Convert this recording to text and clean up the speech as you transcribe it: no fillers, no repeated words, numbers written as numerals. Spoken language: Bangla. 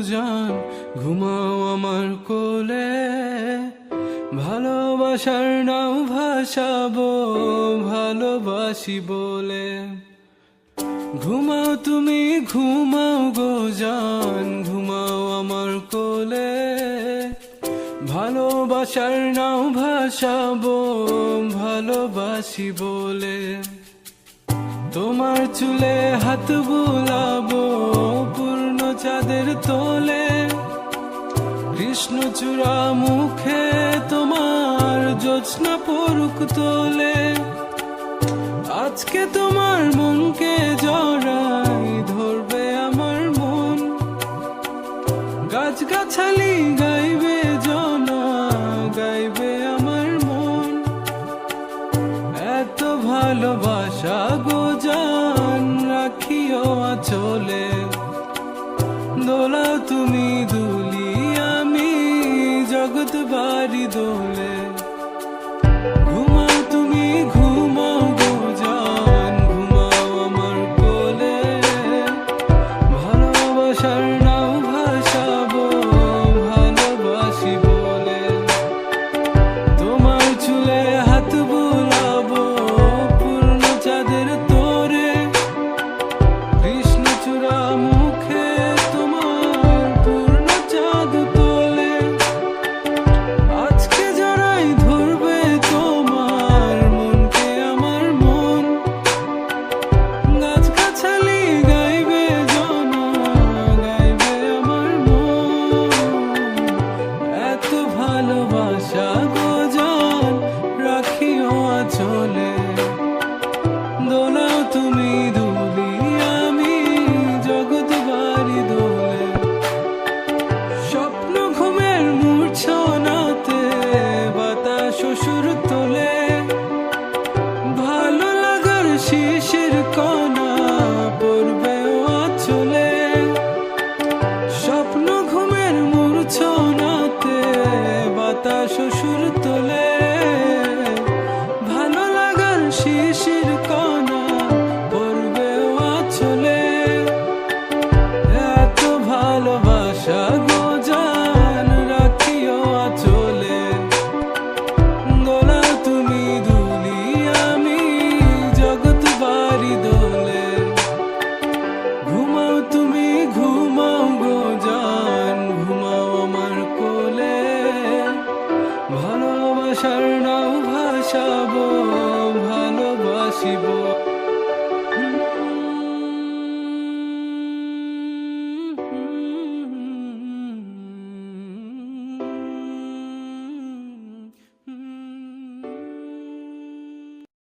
জান, ঘুমাও আমার কোলে। ভালোবাসার নাও ভাসাবো ভালোবাসি বলে। ঘুমাও তুমি ঘুমাও গো জান, ঘুমাও আমার কোলে। ভালোবাসার নাও ভাসাবো ভালোবাসি বলে। তোমার চুলে হাত বুলাবো পূর্ণ চাঁদের তোলে। কৃষ্ণচূড়া মুখে তোমার জ্যোৎস্না পড়ুক তোলে। আজকে তোমার মনকে জড়াই ধরবে আমার মন। গাছগাছালি গাইবে জনা, গাইবে আমার মন। এত ভালোবাসা গো জান, রাখিও আঁচলে। দোলাও তুমি দুলি, আমি জগৎ বাড়ি দোলে। ঘুমাও তুমি ঘুমাও গো জান, ঘুমাও আমার কোলে। ভালোবাসার নাও ভাসাবো ভালোবাসি বলে। তোমার চুলে হাত বুলাবো পূর্ণ চাঁদের তোরে। কৃষ্ণচূড়া মুখে তোমার পূর্ণ চাঁদ তোলে। আজকে জড়াই ধরবে তোমার মনকে আমার মন। গাছগাছালি গাইবে জনা, গাইবে আমার মন। এত ভালোবাসা গো জান, রাখিও আঁচলে। দোলাও তুমি দুলি, আমি জগৎ বাড়ি দোলে। স্বপ্ন ঘুমের মূর্ছনাতে বাতাস সুর তোলে। ভালো লাগার শিশির কণা পড়বে আঁচলে। স্বপ্ন ঘুমের মূর্ছনাতে বাতাস সুর তোলে। ভালো লাগার শিশির কণা পড়বে আঁচলে। এত ভালোবাসা গো জান, রাখিও আঁচলে। দোলাও তুমি দুলি, আমি জগৎ বাড়ি দোলে। ঘুমাও তুমি ঘুমাও গো জান, ঘুমাও আমার কোলে। ভালোবাসার নাও ভাসাবো ভালোবাসি বলে।